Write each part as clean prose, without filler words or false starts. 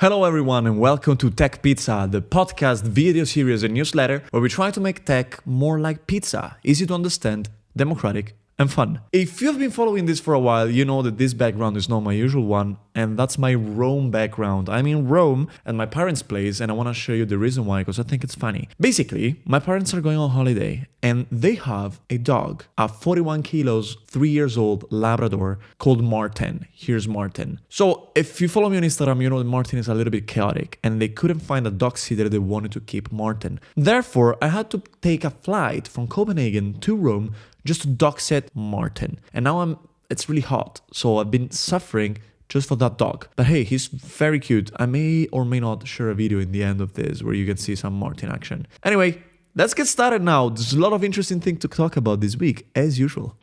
Hello everyone and welcome to Tech Pizza, the podcast, video series and newsletter where we try to make tech more like pizza, easy to understand, democratic and fun. If you've been following this for a while, you know that this background is not my usual one, and that's my Rome background. I'm in Rome at my parents' place, and I want to show you the reason why, because I think it's funny. Basically, my parents are going on holiday, and they have a dog, a 41 kilos, 3 years old Labrador called Martin. Here's Martin. So if you follow me on Instagram, you know that Martin is a little bit chaotic, and they couldn't find a dog sitter that wanted to keep Martin. Therefore, I had to take a flight from Copenhagen to Rome just to dog sit Martin. And now it's really hot, so I've been suffering just for that dog. But hey, he's very cute. I may or may not share a video in the end of this where you can see some Martin action. Anyway, let's get started now. There's a lot of interesting things to talk about this week, as usual.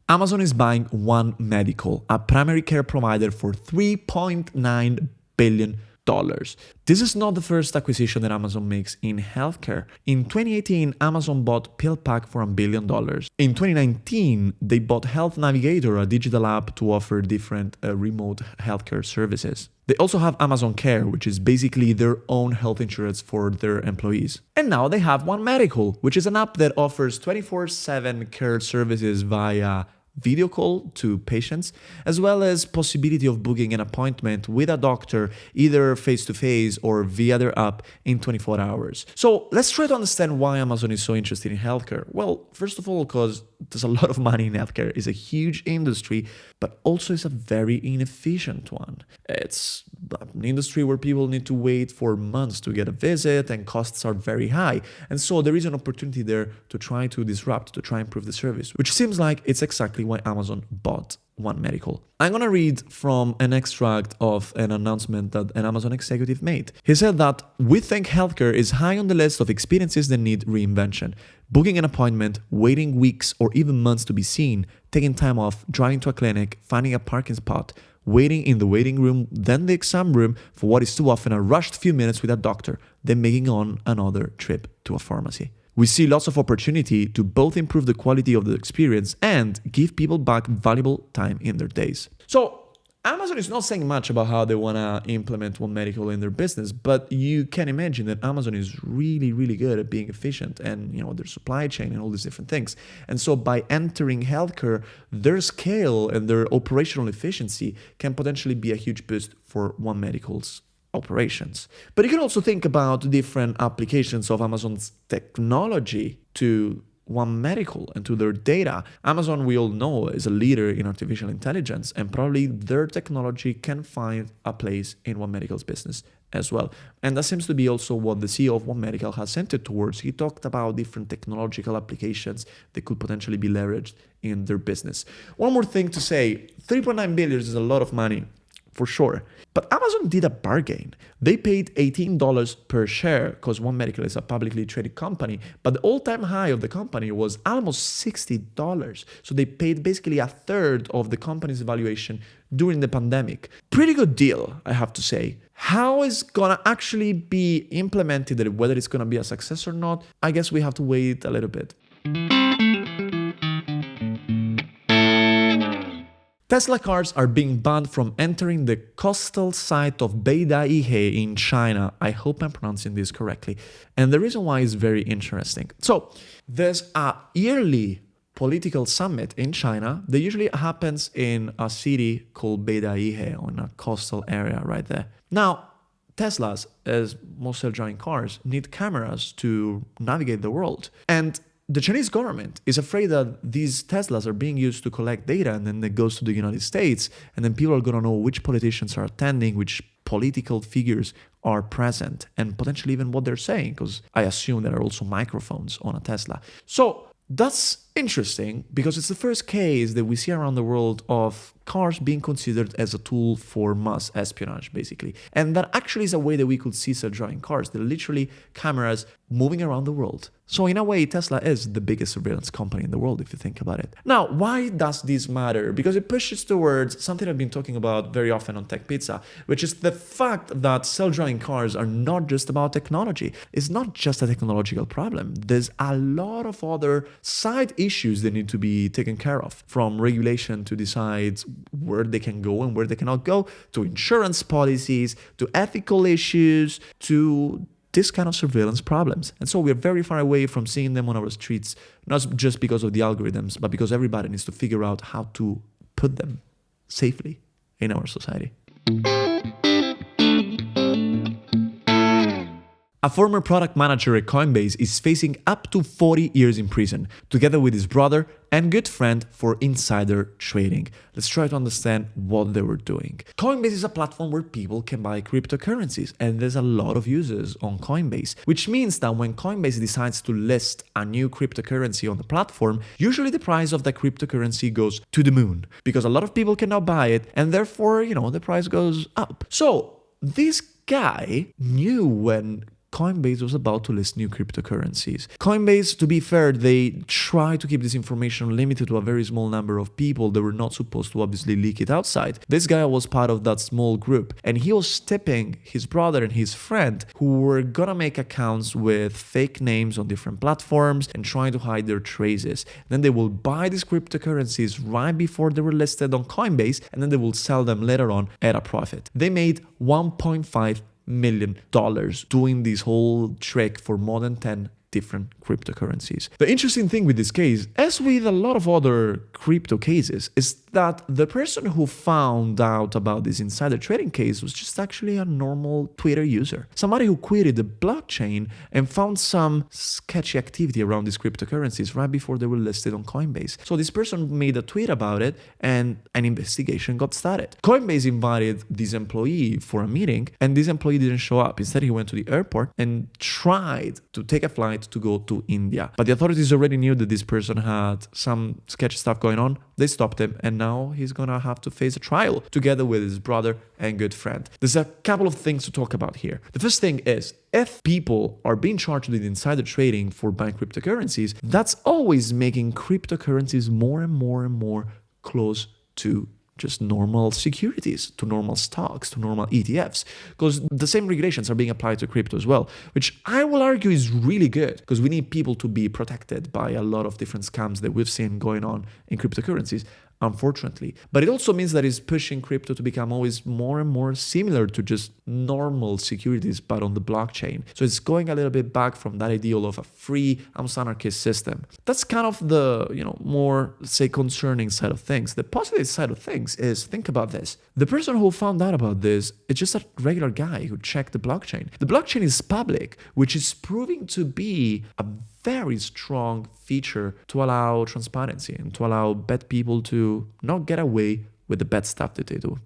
Amazon is buying One Medical, a primary care provider, for $3.9 billion. This is not the first acquisition that Amazon makes in healthcare. In 2018, Amazon bought PillPack for $1 billion. In 2019, they bought Health Navigator, a digital app to offer different remote healthcare services. They also have Amazon Care, which is basically their own health insurance for their employees. And now they have One Medical, which is an app that offers 24/7 care services via video call to patients, as well as possibility of booking an appointment with a doctor either face-to-face or via their app in 24 hours. So let's try to understand why Amazon is so interested in healthcare. Well, first of all, because there's a lot of money in healthcare. It's a huge industry, but also it's a very inefficient one. It's an industry where people need to wait for months to get a visit and costs are very high. And so there is an opportunity there to try to disrupt, to try and improve the service, which seems like it's exactly why Amazon bought One Medical. I'm going to read from an extract of an announcement that an Amazon executive made. He said that we think healthcare is high on the list of experiences that need reinvention. Booking an appointment, waiting weeks or even months to be seen, taking time off, driving to a clinic, finding a parking spot, waiting in the waiting room, then the exam room for what is too often a rushed few minutes with a doctor, then making on another trip to a pharmacy. We see lots of opportunity to both improve the quality of the experience and give people back valuable time in their days. So Amazon is not saying much about how they want to implement One Medical in their business, but you can imagine that Amazon is really, really good at being efficient and, their supply chain and all these different things. And so by entering healthcare, their scale and their operational efficiency can potentially be a huge boost for One Medical's operations. But you can also think about different applications of Amazon's technology to One Medical and to their data. Amazon, we all know, is a leader in artificial intelligence, and probably their technology can find a place in One Medical's business as well. And that seems to be also what the CEO of One Medical has centered towards. He talked about different technological applications that could potentially be leveraged in their business. One more thing to say, $3.9 billion is a lot of money, for sure. But Amazon did a bargain. They paid $18 per share because One Medical is a publicly traded company, but the all-time high of the company was almost $60. So they paid basically a third of the company's valuation during the pandemic. Pretty good deal, I have to say. How it's gonna actually be implemented, whether it's gonna be a success or not, I guess we have to wait a little bit. Tesla cars are being banned from entering the coastal site of Beidaihe in China. I hope I'm pronouncing this correctly. And the reason why is very interesting. So there's a yearly political summit in China that usually happens in a city called Beidaihe, on a coastal area right there. Now, Teslas, as most self-driving cars, need cameras to navigate the world. And the Chinese government is afraid that these Teslas are being used to collect data, and then it goes to the United States, and then people are going to know which politicians are attending, which political figures are present, and potentially even what they're saying, because I assume there are also microphones on a Tesla. So that's interesting because it's the first case that we see around the world of cars being considered as a tool for mass espionage, basically. And that actually is a way that we could see self-driving cars. They're literally cameras moving around the world. So in a way, Tesla is the biggest surveillance company in the world, if you think about it. Now, why does this matter? Because it pushes towards something I've been talking about very often on Tech Pizza, which is the fact that self-driving cars are not just about technology. It's not just a technological problem. There's a lot of other side issues that need to be taken care of, from regulation to decide where they can go and where they cannot go, to insurance policies, to ethical issues, to this kind of surveillance problems. And so we're very far away from seeing them on our streets, not just because of the algorithms, but because everybody needs to figure out how to put them safely in our society. A former product manager at Coinbase is facing up to 40 years in prison, together with his brother and good friend, for insider trading. Let's try to understand what they were doing. Coinbase is a platform where people can buy cryptocurrencies, and there's a lot of users on Coinbase, which means that when Coinbase decides to list a new cryptocurrency on the platform, usually the price of that cryptocurrency goes to the moon, because a lot of people can now buy it, and therefore, the price goes up. So this guy knew when Coinbase was about to list new cryptocurrencies. Coinbase, to be fair, they try to keep this information limited to a very small number of people. They were not supposed to obviously leak it outside. This guy was part of that small group, and he was tipping his brother and his friend, who were gonna make accounts with fake names on different platforms and trying to hide their traces. Then they will buy these cryptocurrencies right before they were listed on Coinbase, and then they will sell them later on at a profit. They made $1.5 million doing this whole trick for more than 10 different cryptocurrencies. The interesting thing with this case, as with a lot of other crypto cases, is that the person who found out about this insider trading case was just actually a normal Twitter user. Somebody who queried the blockchain and found some sketchy activity around these cryptocurrencies right before they were listed on Coinbase. So this person made a tweet about it and an investigation got started. Coinbase invited this employee for a meeting, and this employee didn't show up. Instead, he went to the airport and tried to take a flight to go to India. But the authorities already knew that this person had some sketchy stuff going on. They stopped him, and now he's gonna have to face a trial together with his brother and good friend. There's a couple of things to talk about here. The first thing is, if people are being charged with insider trading for buying cryptocurrencies, that's always making cryptocurrencies more and more close to just normal securities, to normal stocks, to normal ETFs, because the same regulations are being applied to crypto as well, which I will argue is really good, because we need people to be protected by a lot of different scams that we've seen going on in cryptocurrencies, unfortunately. But it also means that it's pushing crypto to become always more and more similar to just normal securities, but on the blockchain. So it's going a little bit back from that ideal of a free, almost anarchist system. That's kind of the, more, say, concerning side of things. The positive side of things is, think about this. The person who found out about this is just a regular guy who checked the blockchain. The blockchain is public, which is proving to be a very strong feature to allow transparency and to allow bad people to not get away with the bad stuff that they do.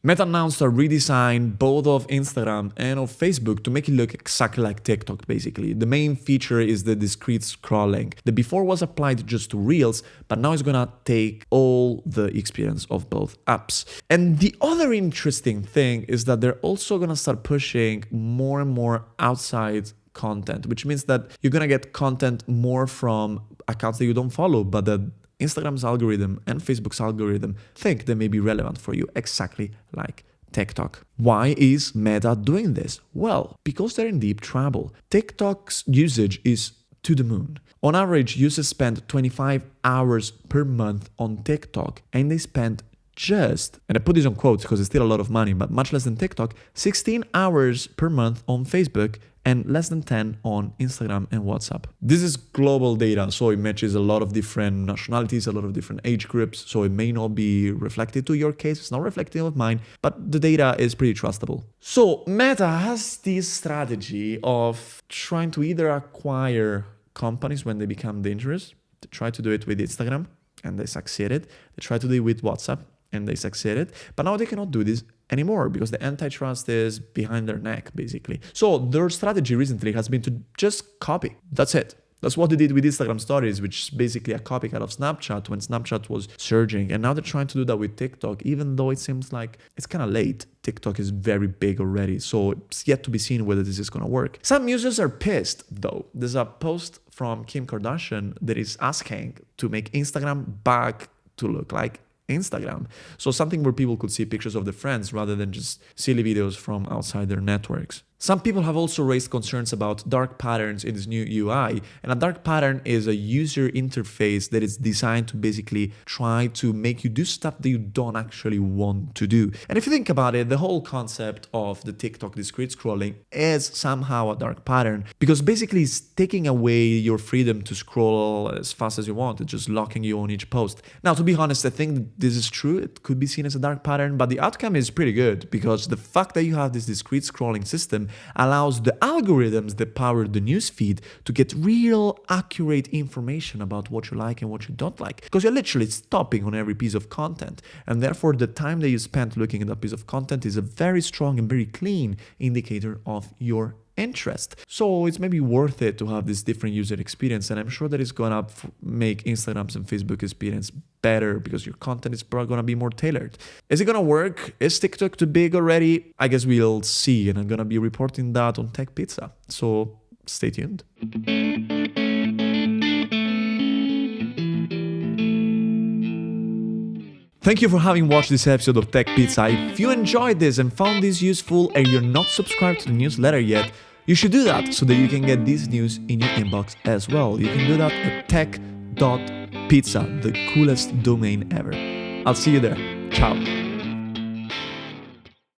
Meta announced a redesign both of Instagram and of Facebook to make it look exactly like TikTok, basically. The main feature is the discrete scrolling. The before was applied just to Reels, but now it's gonna take all the experience of both apps. And the other interesting thing is that they're also gonna start pushing more and more outside content, which means that you're gonna get content more from accounts that you don't follow, but that Instagram's algorithm and Facebook's algorithm think they may be relevant for you, exactly like TikTok. Why is Meta doing this? Well, because they're in deep trouble. TikTok's usage is to the moon. On average, users spend 25 hours per month on TikTok, and they spend just, and I put this on quotes because it's still a lot of money, but much less than TikTok, 16 hours per month on Facebook and less than 10 on Instagram and WhatsApp. This is global data, so it matches a lot of different nationalities, a lot of different age groups, so it may not be reflected to your case, it's not reflective of mine, but the data is pretty trustable. So Meta has this strategy of trying to either acquire companies when they become dangerous. They try to do it with Instagram, and they succeeded. They try to do it with WhatsApp, and they succeeded. But now they cannot do this anymore because the antitrust is behind their neck, basically. So their strategy recently has been to just copy. That's it. That's what they did with Instagram stories, which is basically a copycat of Snapchat when Snapchat was surging. And now they're trying to do that with TikTok, even though it seems like it's kind of late. TikTok is very big already, so it's yet to be seen whether this is going to work. Some users are pissed, though. There's a post from Kim Kardashian that is asking to make Instagram back to look like Instagram. So something where people could see pictures of their friends rather than just silly videos from outside their networks. Some people have also raised concerns about dark patterns in this new UI, and a dark pattern is a user interface that is designed to basically try to make you do stuff that you don't actually want to do. And if you think about it, the whole concept of the TikTok discrete scrolling is somehow a dark pattern, because basically it's taking away your freedom to scroll as fast as you want. It's just locking you on each post. Now, to be honest, I think that this is true. It could be seen as a dark pattern, but the outcome is pretty good, because the fact that you have this discrete scrolling system allows the algorithms that power the newsfeed to get real, accurate information about what you like and what you don't like. Because you're literally stopping on every piece of content. And therefore, the time that you spent looking at that piece of content is a very strong and very clean indicator of your interest. So it's maybe worth it to have this different user experience, and I'm sure that it's gonna make Instagram's and Facebook experience better, because your content is probably gonna be more tailored. Is it gonna work? Is TikTok too big already? I guess we'll see, and I'm gonna be reporting that on Tech Pizza, so stay tuned. Thank you for having watched this episode of Tech Pizza. If you enjoyed this and found this useful and you're not subscribed to the newsletter yet, you should do that so that you can get this news in your inbox as well. You can do that at tech.pizza, the coolest domain ever. I'll see you there. Ciao.